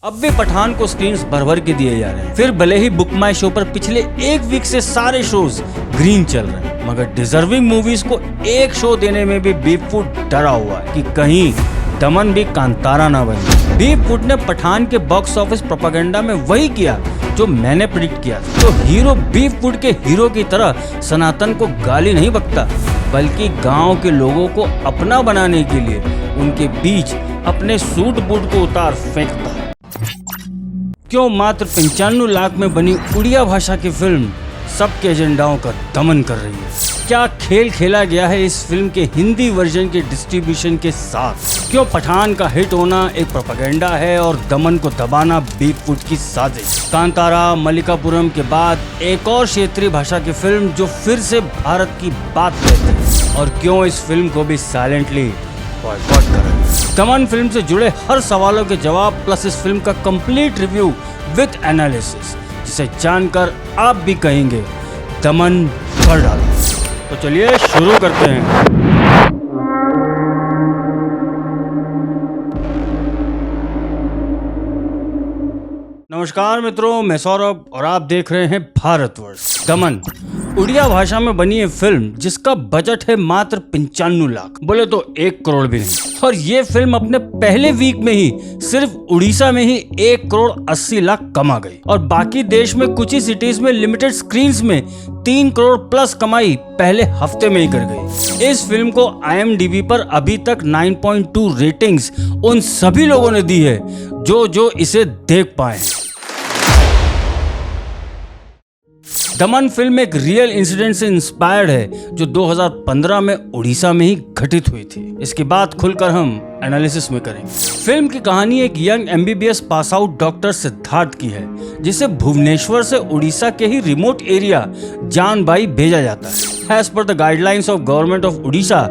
अब भी पठान को स्क्रीन्स भर भर के दिए जा रहे हैं। फिर भले ही बुक माई शो पर पिछले एक वीक से सारे शोज ग्रीन चल रहे हैं, मगर डिजर्विंग मूवीज को एक शो देने में भी बीफ फूड डरा हुआ है कि कहीं दमन भी कांतारा ना बने। बीफ फूड ने पठान के बॉक्स ऑफिस प्रोपेगेंडा में वही किया जो मैंने प्रेडिक्ट किया। तो हीरो बीफ फूड के हीरो की तरह सनातन को गाली नहीं बकता, बल्कि गांव के लोगों को अपना बनाने के लिए उनके बीच अपने सूट बूट को उतार फेंकता है। क्यों मात्र 95 लाख में बनी उड़िया भाषा की फिल्म सबके एजेंडाओं का दमन कर रही है? क्या खेल खेला गया है इस फिल्म के हिंदी वर्जन के डिस्ट्रीब्यूशन के साथ? क्यों पठान का हिट होना एक प्रोपेगेंडा है और दमन को दबाना बीफ फूड की साजिश? कांतारा, मल्लिकापुरम के बाद एक और क्षेत्रीय भाषा की फिल्म जो फिर से भारत की बात कहती है, और क्यों इस फिल्म को भी साइलेंटली बॉयकॉट कर रहे हैं? दमन फिल्म से जुड़े हर सवालों के जवाब प्लस इस फिल्म का कंप्लीट रिव्यू विद एनालिसिस, जिसे जानकर आप भी कहेंगे दमन कर डालो। तो चलिए शुरू करते हैं। नमस्कार मित्रों, मैं सौरभ और आप देख रहे हैं भारतवर्ष। दमन उड़िया भाषा में बनी है फिल्म जिसका बजट है मात्र 95 लाख, बोले तो 1 करोड़ भी नहीं। और ये फिल्म अपने पहले वीक में ही सिर्फ उड़ीसा में ही 1 करोड़ 80 लाख कमा गई, और बाकी देश में कुछ ही सिटीज में लिमिटेड स्क्रीन्स में 3 करोड़ प्लस कमाई पहले हफ्ते में ही कर गई। इस फिल्म को IMDb पर अभी तक 9.2 रेटिंग्स उन सभी लोगों ने दी है जो इसे देख पाए। दमन फिल्म एक रियल इंसिडेंट से इंस्पायर्ड है जो 2015 में उड़ीसा में ही घटित हुई थी। इसकी बात खुलकर हम एनालिसिस में करेंगे। फिल्म की कहानी एक young MBBS pass out doctor Siddharth की है, जिसे भुवनेश्वर से उड़ीसा के ही रिमोट एरिया जानबाई भेजा जाता है। एज पर the guidelines of government of Orissa,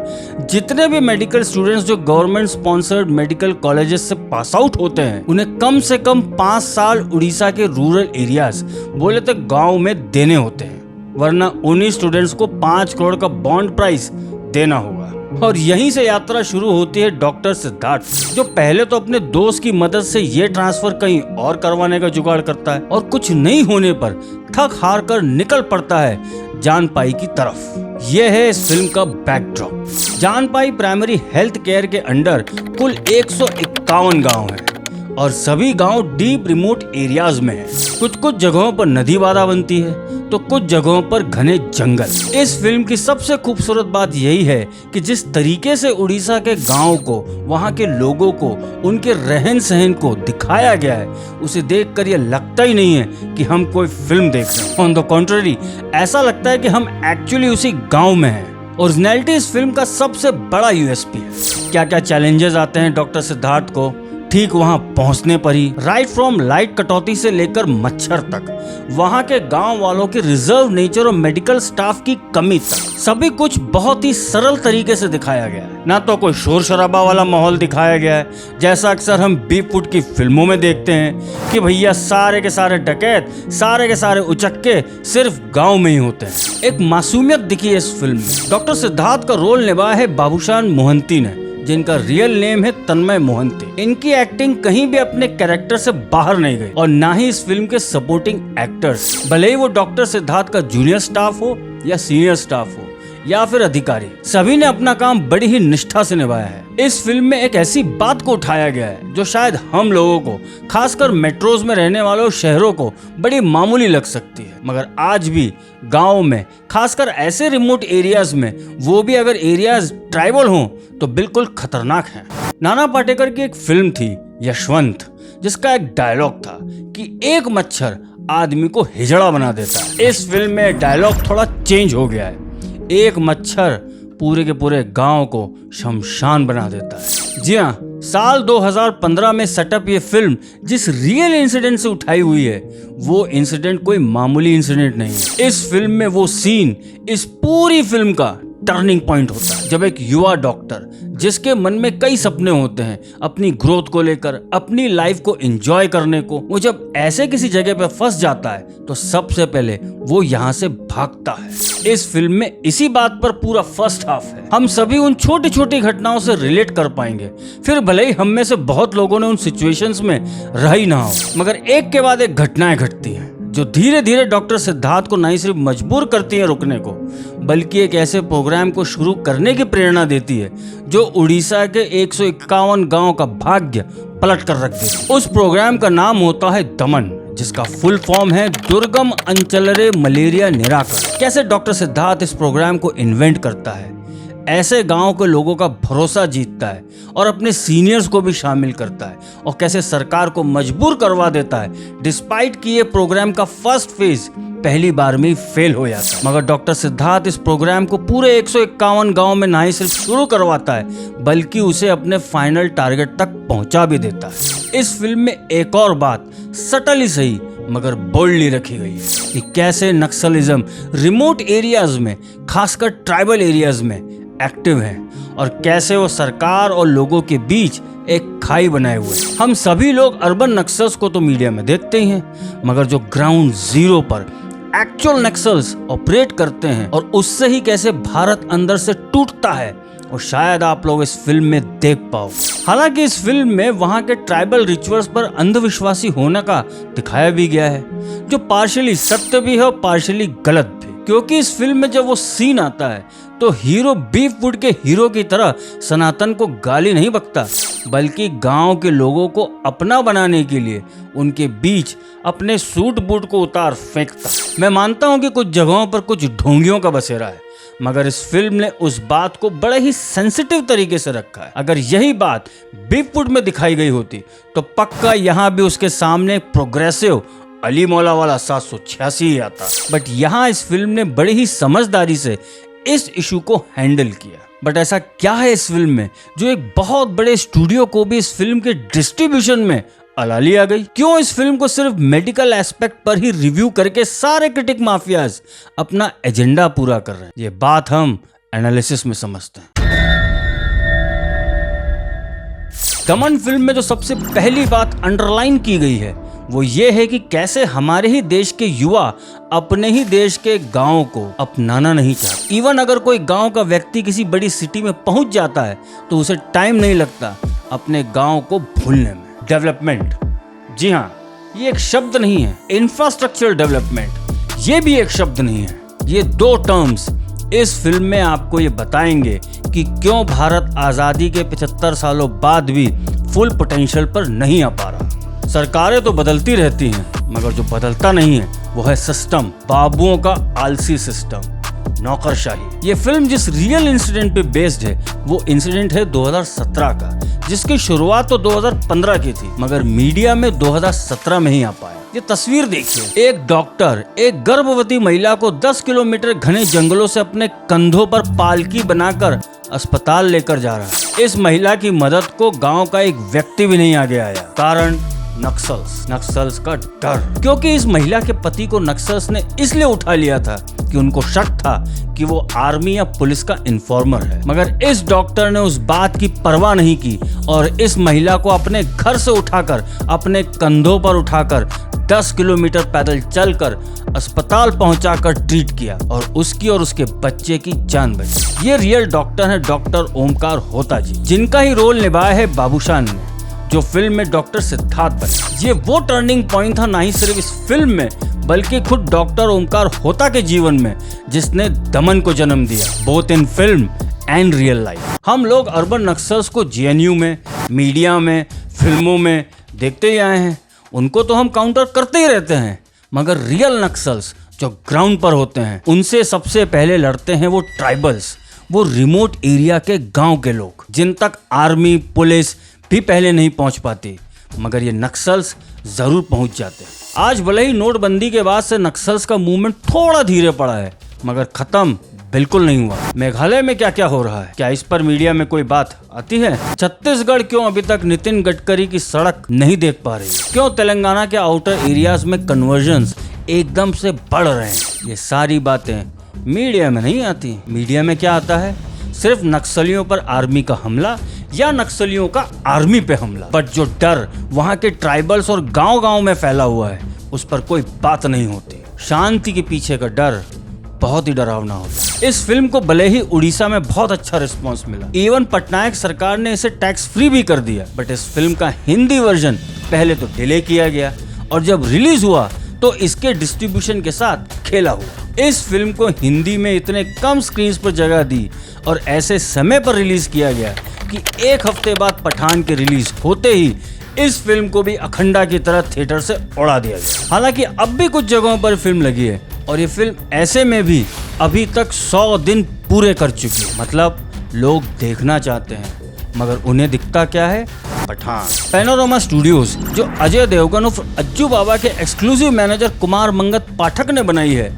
जितने भी मेडिकल स्टूडेंट्स जो गवर्नमेंट स्पॉन्सर्ड मेडिकल कॉलेजेस से पास आउट होते हैं, उन्हें कम से कम 5 साल उड़ीसा के रूरल एरियाज, बोले तो गाँव में देने होते हैं, वरना उन्हीं स्टूडेंट्स को 5 करोड़ का बॉन्ड प्राइस देना होगा। और यहीं से यात्रा शुरू होती है डॉक्टर सिद्धार्थ, जो पहले तो अपने दोस्त की मदद से ये ट्रांसफर कहीं और करवाने का जुगाड़ करता है, और कुछ नहीं होने पर थक हार कर निकल पड़ता है जानपाई की तरफ। यह है इस फिल्म का बैकड्रॉप। जानपाई प्राइमरी हेल्थ केयर के अंडर कुल 151 गांव हैं, और सभी गांव डीप रिमोट एरियाज में हैं। कुछ जगहों पर नदी बाधा बनती है तो कुछ जगहों पर घने जंगल। इस फिल्म की सबसे खूबसूरत बात यही है कि जिस तरीके से उड़ीसा के गांव को, वहां के लोगों को, उनके रहन सहन को दिखाया गया है, उसे देखकर यह लगता ही नहीं है कि हम कोई फिल्म देख रहे हैं। ऑन द कॉन्ट्ररी, ऐसा लगता है कि हम एक्चुअली उसी गाँव में हैं। ओरिजिनलिटी इस फिल्म का सबसे बड़ा USP है। क्या क्या चैलेंजेस आते हैं डॉक्टर सिद्धार्थ को ठीक वहां पहुंचने पर ही, राइट फ्रॉम लाइट कटौती से लेकर मच्छर तक, वहां के गांव वालों के रिजर्व नेचर और मेडिकल स्टाफ की कमी तक, सभी कुछ बहुत ही सरल तरीके से दिखाया गया है। ना तो कोई शोर शराबा वाला माहौल दिखाया गया है, जैसा अक्सर हम बीफ फूड की फिल्मों में देखते हैं कि भैया सारे के सारे डकैत, सारे के सारे उचक्के सिर्फ गाँव में ही होते हैं। एक मासूमियत दिखी है इस फिल्म में। डॉक्टर सिद्धार्थ का रोल निभाया है बाबूशान मोहंती ने, जिनका रियल नेम है तन्मय मोहंती। इनकी एक्टिंग कहीं भी अपने कैरेक्टर से बाहर नहीं गई, और ना ही इस फिल्म के सपोर्टिंग एक्टर्स, भले ही वो डॉक्टर सिद्धार्थ का जूनियर स्टाफ हो या सीनियर स्टाफ हो या फिर अधिकारी, सभी ने अपना काम बड़ी ही निष्ठा से निभाया है। इस फिल्म में एक ऐसी बात को उठाया गया है जो शायद हम लोगों को, खासकर मेट्रोज में रहने वालों शहरों को, बड़ी मामूली लग सकती है, मगर आज भी गाँव में, खासकर ऐसे रिमोट एरियाज में, वो भी अगर एरियाज ट्राइबल हों तो बिल्कुल खतरनाक है। नाना पाटेकर की एक फिल्म थी यशवंत, जिसका एक डायलॉग था कि एक मच्छर आदमी को हिजड़ा बना देता है। इस फिल्म में डायलॉग थोड़ा चेंज हो गया है, एक मच्छर पूरे के पूरे गांव को शमशान बना देता है। जी हाँ, साल 2015 में सेटअप ये फिल्म जिस रियल इंसिडेंट से उठाई हुई है, वो इंसिडेंट कोई मामूली इंसिडेंट नहीं है। इस फिल्म में वो सीन इस पूरी फिल्म का टर्निंग पॉइंट होता है जब एक युवा डॉक्टर जिसके मन में कई सपने होते हैं अपनी ग्रोथ को लेकर, अपनी लाइफ को एंजॉय करने को, वो जब ऐसे किसी जगह पे फंस जाता है तो सबसे पहले वो यहाँ से भागता है। इस फिल्म में इसी बात पर पूरा फर्स्ट हाफ है। हम सभी उन छोटी छोटी घटनाओं से रिलेट कर पाएंगे, फिर भले ही हम में से बहुत लोगों ने उन सिचुएशंस में रह ही ना हो, मगर एक के बाद एक घटनाएं घटती हैं जो धीरे धीरे डॉक्टर सिद्धार्थ को नहीं सिर्फ मजबूर करती है रुकने को, बल्कि एक ऐसे प्रोग्राम को शुरू करने की प्रेरणा देती है जो उड़ीसा के 151 गांव का भाग्य पलट कर रख देती है। उस प्रोग्राम का नाम होता है दमन, जिसका फुल फॉर्म है दुर्गम अंचलरे मलेरिया निराकर। कैसे डॉक्टर सिद्धार्थ इस प्रोग्राम को इन्वेंट करता है, ऐसे गांव के लोगों का भरोसा जीतता है और अपने सीनियर्स को भी शामिल करता है, और कैसे सरकार को मजबूर करवा देता है डिस्पाइट कि ये प्रोग्राम का फर्स्ट फेज पहली बार में फेल हो जाता है। मगर डॉक्टर सिद्धार्थ इस प्रोग्राम को पूरे 151 गांव में ना ही सिर्फ शुरू करवाता है बल्कि उसे अपने फाइनल टारगेट तक पहुंचा भी देता है। इस फिल्म में एक और बात सटल ही सही मगर बोल्डली रखी गई है कि कैसे नक्सलिज्म रिमोट एरियाज में, खासकर ट्राइबल एरियाज में एक्टिव है और कैसे वो सरकार और लोगों के बीच एक खाई बनाए हुए हैं। हम सभी लोग अर्बन नक्सल्स को तो मीडिया में देखते ही हैं, मगर जो ग्राउंड जीरो पर एक्चुअल नक्सल्स ऑपरेट करते हैं और उससे ही कैसे भारत अंदर से टूटता है, और शायद आप लोग इस फिल्म में देख पाओ। हालांकि इस फिल्म में वहां के ट्राइबल रिचुअल्स पर अंधविश्वासी होने का दिखाया भी गया है, जो पार्शियली सत्य भी है और पार्शियली गलत भी। क्योंकि इस फिल्म में जब वो सीन आता है तो हीरो बीफ वुड के हीरो की तरह सनातन को गाली नहीं बकता, बल्कि गांव के लोगों को अपना बनाने के लिए उनके बीच अपने सूट बूट को उतार फेंकता। मैं मानता हूं कि कुछ जगहों पर कुछ ढोंगियों का बसेरा है, मगर इस फिल्म ने उस बात को बड़े ही सेंसिटिव तरीके से रखा है। अगर यही बात बीफ वुड में दिखाई गई होती तो पक्का यहाँ भी उसके सामने प्रोग्रेसिव अली मौला वाला 786 ही आता। बट यहाँ इस फिल्म ने बड़ी ही समझदारी से इस इशू को हैंडल किया। बट ऐसा क्या है इस फिल्म में जो एक बहुत बड़े स्टूडियो को भी इस फिल्म के डिस्ट्रीब्यूशन में अलाली आ गई? क्यों इस फिल्म को सिर्फ मेडिकल एस्पेक्ट पर ही रिव्यू करके सारे क्रिटिक माफियाज अपना एजेंडा पूरा कर रहे हैं? ये बात हम एनालिसिस में समझते हैं। दमन फिल्म में जो सबसे पहली बात अंडरलाइन की गई है वो ये है कि कैसे हमारे ही देश के युवा अपने ही देश के गांव को अपनाना नहीं चाहते। इवन अगर कोई गांव का व्यक्ति किसी बड़ी सिटी में पहुंच जाता है तो उसे टाइम नहीं लगता अपने गांव को भूलने में। डेवलपमेंट, जी हाँ, ये एक शब्द नहीं है। इंफ्रास्ट्रक्चर डेवलपमेंट, ये भी एक शब्द नहीं है। ये दो टर्म्स इस फिल्म में आपको ये बताएंगे कि क्यों भारत आजादी के 75 सालों बाद भी फुल पोटेंशियल पर नहीं आ पा रहा। सरकारें तो बदलती रहती हैं, मगर जो बदलता नहीं है वो है सिस्टम, बाबुओं का आलसी सिस्टम, नौकरशाही। ये फिल्म जिस रियल इंसिडेंट पे बेस्ड है वो इंसिडेंट है 2017 का, जिसकी शुरुआत तो 2015 की थी, मगर मीडिया में 2017 में ही आ पाया। ये तस्वीर देखिए, एक डॉक्टर एक गर्भवती महिला को 10 किलोमीटर घने जंगलों से अपने कंधों पर पालकी बनाकर अस्पताल लेकर जा रहा है। इस महिला की मदद को गांव का एक व्यक्ति भी नहीं आगे आया। कारण नक्सल्स का डर, क्योंकि इस महिला के पति को नक्सल्स ने इसलिए उठा लिया था कि उनको शक था कि वो आर्मी या पुलिस का इन्फॉर्मर है। मगर इस डॉक्टर ने उस बात की परवाह नहीं की और इस महिला को अपने घर से उठाकर, अपने कंधों पर उठाकर 10 किलोमीटर पैदल चलकर अस्पताल पहुंचाकर ट्रीट किया और उसकी और उसके बच्चे की जान बची। ये रियल डॉक्टर है डॉक्टर ओमकार होता जी, जिनका ही रोल निभाया है बाबूशान ने, जो फिल्म में डॉक्टर सिद्धार्थ बने। ये वो टर्निंग पॉइंट था ना ही सिर्फ इस फिल्म में बल्कि खुद डॉक्टर ओमकार होता के जीवन में, जिसने दमन को जन्म दिया, both in film and real life. हम लोग अर्बन नक्सल्स को जेएनयू में, मीडिया में, फिल्मों में देखते ही आए हैं, उनको तो हम काउंटर करते ही रहते हैं, मगर रियल नक्सल्स जो ग्राउंड पर होते हैं उनसे सबसे पहले लड़ते हैं वो ट्राइबल्स, वो रिमोट एरिया के गांव के लोग, जिन तक आर्मी पुलिस भी पहले नहीं पहुंच पाती, मगर ये नक्सल्स जरूर पहुंच जाते हैं। आज भले ही नोटबंदी के बाद से नक्सल्स का मूवमेंट थोड़ा धीरे पड़ा है, मगर खत्म बिल्कुल नहीं हुआ। मेघालय में क्या क्या हो रहा है, क्या इस पर मीडिया में कोई बात आती है? छत्तीसगढ़ क्यों अभी तक नितिन गडकरी की सड़क नहीं देख पा रही? क्यों तेलंगाना के आउटर एरियाज में कन्वर्जन्स एकदम से बढ़ रहे हैं? ये सारी बातें मीडिया में नहीं आती। मीडिया में क्या आता है? सिर्फ नक्सलियों पर आर्मी का हमला या नक्सलियों का आर्मी पे हमला। बट जो डर वहाँ के ट्राइबल्स और गांव-गांव में फैला हुआ है उस पर कोई बात नहीं होती। शांति के पीछे का डर बहुत ही डरावना होता है। इस फिल्म को भले ही उड़ीसा में बहुत अच्छा रिस्पांस मिला, इवन पटनायक सरकार ने इसे टैक्स फ्री भी कर दिया, बट इस फिल्म का हिंदी वर्जन पहले तो डिले किया गया और जब रिलीज हुआ तो इसके डिस्ट्रीब्यूशन के साथ खेला हुआ। इस फिल्म को हिंदी में इतने कम स्क्रीन पर जगह दी और ऐसे समय पर रिलीज किया गया कि एक हफ्ते बाद पठान के रिलीज होते ही इस फिल्म को भी अखंडा की तरह थिएटर से उड़ा दिया गया। हालांकि अब भी कुछ जगहों पर फिल्म लगी है और ये फिल्म ऐसे में भी अभी तक 100 दिन पूरे कर चुकी है। मतलब लोग देखना चाहते हैं मगर उन्हें दिखता क्या है? पठान। पैनोरामा स्टूडियोज जो अजय देवगन उर्फ अज्जू बाबा के एक्सक्लूसिव मैनेजर कुमार मंगत पाठक ने बनाई है,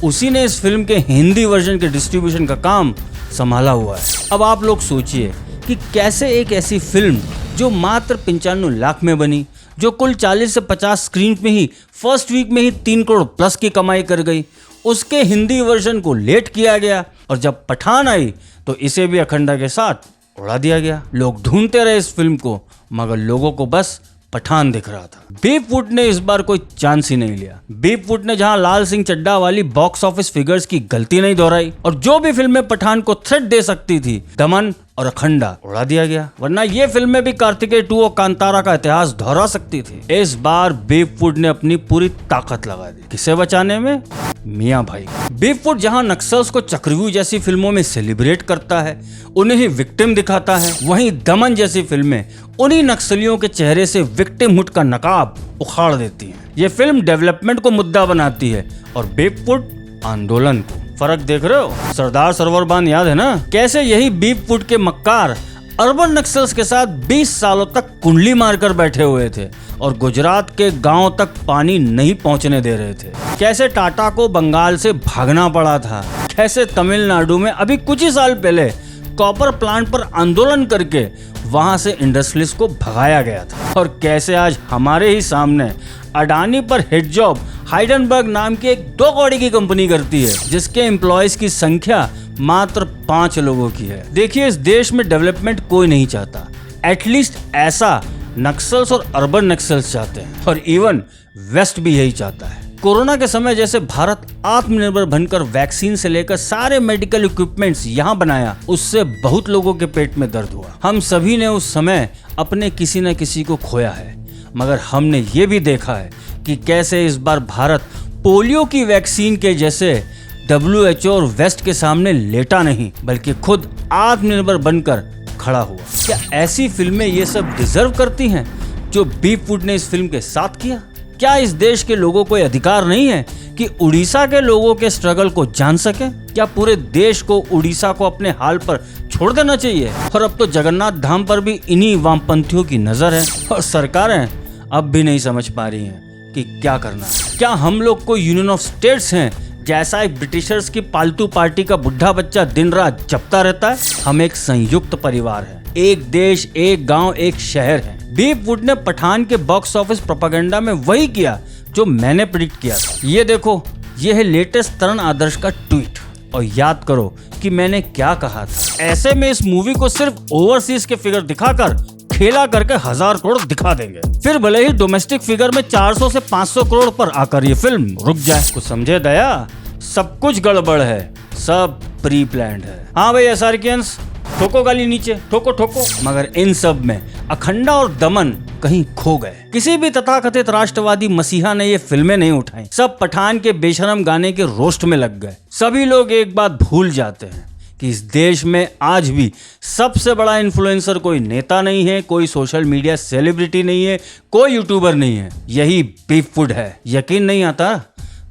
उसी ने इस फिल्म के हिंदी वर्जन के डिस्ट्रीब्यूशन का काम संभाला हुआ है। अब आप लोग सोचिए कि कैसे एक ऐसी फिल्म जो मात्र 95 लाख में बनी, जो कुल 40 से 50 स्क्रीन में ही फर्स्ट वीक में ही 3 करोड़ प्लस की कमाई कर गई, उसके हिंदी वर्जन को लेट किया गया और जब पठान आई तो इसे भी अखंडा के साथ उड़ा दिया गया। लोग ढूंढते रहे इस फिल्म को मगर लोगों को बस पठान दिख रहा था। बीपवुड ने इस बार कोई चांस ही नहीं लिया। बीपवुड ने जहां लाल सिंह चड्ढा वाली बॉक्स ऑफिस फिगर्स की गलती नहीं दोहराई और जो भी फिल्में पठान को थ्रेट दे सकती थी, दमन और अखंडा उड़ा दिया गया, वरना ये फिल्में भी कार्तिकेय 2 और कांतारा का इतिहास दोहरा सकती थी। इस बार बीपवुड ने अपनी पूरी ताकत लगा दी। किसे बचाने में? मियां भाई। बीपवुड जहां नक्सल्स को चक्रव्यूह जैसी फिल्मों में सेलिब्रेट करता है, उन्हें ही विक्टिम दिखाता है, वहीं दमन जैसी फिल्में उन्हीं नक्सलियों के चेहरे से विक्टिमहुड का नकाब उखाड़ देती हैं। ये फिल्म डेवलपमेंट को मुद्दा बनाती है और बीपवुड आंदोलन को। फर्क देख रहे हो? सरदार सरोवर बांध याद है ना? कैसे यही बीपवुड के मक्कार अर्बन नक्सल्स के साथ 20 सालों तक कुंडली मारकर बैठे हुए थे और गुजरात के गांव तक पानी नहीं पहुंचने दे रहे थे। कैसे टाटा को बंगाल से भागना पड़ा था। कैसे तमिलनाडु में अभी कुछ ही साल पहले कॉपर प्लांट पर आंदोलन करके वहां से इंडस्ट्रियलिस्ट को भगाया गया था। और कैसे आज हमारे ही सामने अडानी पर हिट जॉब हाइडेनबर्ग नाम की एक 2 कौड़ी की कंपनी करती है जिसके एम्प्लॉयज की संख्या मात्र 5 लोगों की है। देखिए, इस देश में डेवलपमेंट कोई नहीं चाहता, एटलीस्ट ऐसा नक्सल्स और अर्बन नक्सल्स चाहते हैं और इवन वेस्ट भी यही चाहता है। कोरोना के समय जैसे भारत आत्मनिर्भर बनकर वैक्सीन से लेकर सारे मेडिकल इक्विपमेंट्स यहाँ बनाया, उससे बहुत लोगों के पेट में दर्द हुआ। हम सभी ने उस समय अपने किसी न किसी को खोया है, मगर हमने ये भी देखा है कि कैसे इस बार भारत पोलियो की वैक्सीन के जैसे WHO और वेस्ट के सामने लेटा नहीं बल्कि खुद आत्मनिर्भर बनकर खड़ा हुआ। क्या ऐसी फिल्में ये सब डिजर्व करती हैं जो बीपवुड ने इस फिल्म के साथ किया? क्या इस देश के लोगों को अधिकार नहीं है कि उड़ीसा के लोगों के स्ट्रगल को जान सके? क्या पूरे देश को उड़ीसा को अपने हाल पर छोड़ देना चाहिए? और अब तो जगन्नाथ धाम पर भी इन्हीं वामपंथियों की नजर है और सरकारें अब भी नहीं समझ पा रही हैं कि क्या करना है। क्या हम लोग को यूनियन ऑफ स्टेट्स हैं जैसा एक ब्रिटिशर्स की पालतू पार्टी का बुढ़ा बच्चा दिन रात जपता रहता है? हम एक संयुक्त परिवार है, एक देश, एक गांव, एक शहर है। बीपवुड ने पठान के बॉक्स ऑफिस प्रोपेगेंडा में वही किया जो मैंने प्रेडिक्ट किया था। ये देखो, ये है लेटेस्ट तरण आदर्श का ट्वीट और याद करो कि मैंने क्या कहा था। ऐसे में इस मूवी को सिर्फ ओवरसीज के फिगर दिखाकर खेला करके 1000 करोड़ दिखा देंगे, फिर भले ही डोमेस्टिक फिगर में 400 से 500 करोड़ पर आकर ये फिल्म रुक जाए। कुछ समझे दया? सब कुछ गड़बड़ है, सब प्री प्लान्ड है। हाँ भाई एसआरकियंस, ठोको गाली नीचे, ठोको ठोको। मगर इन सब में अखंडा और दमन कहीं खो गए। किसी भी तथाकथित राष्ट्रवादी मसीहा ने ये फिल्में नहीं उठाई। सब पठान के बेशरम गाने के रोस्ट में लग गए। सभी लोग एक बात भूल जाते हैं कि इस देश में आज भी सबसे बड़ा इन्फ्लुएंसर कोई नेता नहीं है, कोई सोशल मीडिया सेलिब्रिटी नहीं है, कोई यूट्यूबर नहीं है, यही बीपवुड है। यकीन नहीं आता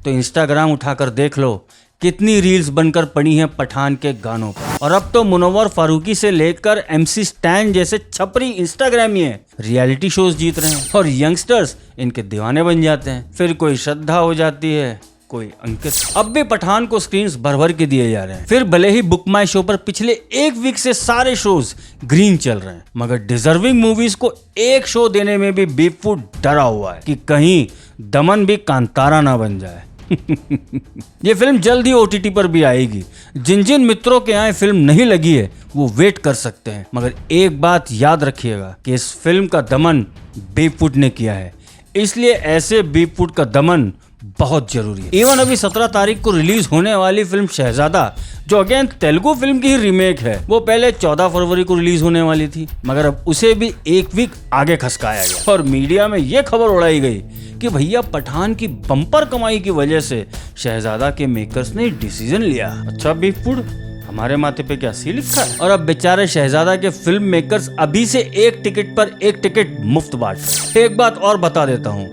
तो इंस्टाग्राम उठाकर देख लो, कितनी रील्स बनकर पड़ी हैं पठान के गानों पर। और अब तो मुनव्वर फारूकी से लेकर MC स्टैन जैसे छपरी इंस्टाग्रामी रियलिटी शोज जीत रहे हैं और यंगस्टर्स इनके दीवाने बन जाते हैं। फिर कोई श्रद्धा हो जाती है, कोई अंकित। अब भी पठान को स्क्रीन्स भर भर के दिए जा रहे हैं। फिर भले ही बुक माई शो पर पिछले 1 वीक से सारे शोज ग्रीन चल रहे हैं, मगर डिजर्विंग मूवीज को एक शो देने में भी बीपवुड डरा हुआ है कि कहीं दमन भी कांतारा ना बन जाए। ये फिल्म जल्द ही OTT पर भी आएगी। जिन जिन मित्रों के यहाँ फिल्म नहीं लगी है वो वेट कर सकते हैं, मगर एक बात याद रखिएगा कि इस फिल्म का दमन बेवफुट ने किया है, इसलिए ऐसे बेवफुट का दमन बहुत जरूरी है। इवन अभी 17 तारीख को रिलीज होने वाली फिल्म शहजादा, जो अगेन तेलुगु फिल्म की ही रीमेक है, वो पहले 14 फरवरी को रिलीज होने वाली थी, मगर अब उसे भी एक वीक आगे खसकाया गया और मीडिया में ये खबर उड़ाई गई कि भैया पठान की बम्पर कमाई की वजह से शहजादा के मेकर्स ने डिसीजन लिया। अच्छा बेवफुट, हमारे माथे पे क्या सी लिखा है? और अब बेचारे शहजादा के फिल्म मेकर्स अभी से एक टिकट पर एक टिकट मुफ्त बांट रहे। एक बात और बता देता हूँ,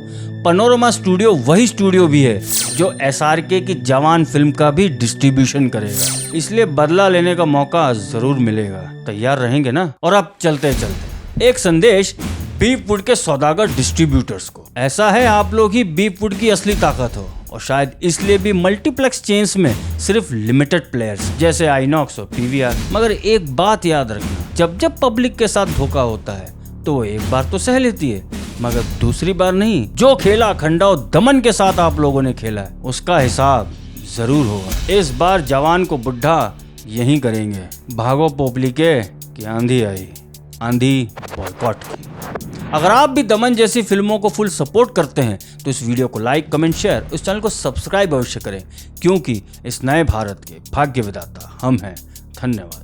पैनोरमा स्टूडियो वही स्टूडियो भी है जो SRK की जवान फिल्म का भी डिस्ट्रीब्यूशन करेगा, इसलिए बदला लेने का मौका जरूर मिलेगा। तैयार रहेंगे ना? और अब चलते चलते एक संदेश बेवफुट के सौदागर डिस्ट्रीब्यूटर्स को। ऐसा है आप लोग ही बेवफुट की असली ताकत हो, और शायद इसलिए भी मल्टीप्लेक्स चेन्स में सिर्फ लिमिटेड प्लेयर्स जैसे आइनॉक्स और PVR। मगर एक बात याद रखना, जब जब पब्लिक के साथ धोखा होता है तो वो एक बार तो सह लेती है, मगर दूसरी बार नहीं। जो खेला खंडाओ दमन के साथ आप लोगों ने खेला है, उसका हिसाब जरूर होगा। इस बार जवान को बुढ़ा यही करेंगे। भागो पोपली के कि आंधी आई, आंधी बॉयकॉट की। अगर आप भी दमन जैसी फिल्मों को फुल सपोर्ट करते हैं तो इस वीडियो को लाइक, कमेंट, शेयर, इस चैनल को सब्सक्राइब अवश्य करें, क्योंकि इस नए भारत के भाग्य विधाता हम हैं। धन्यवाद।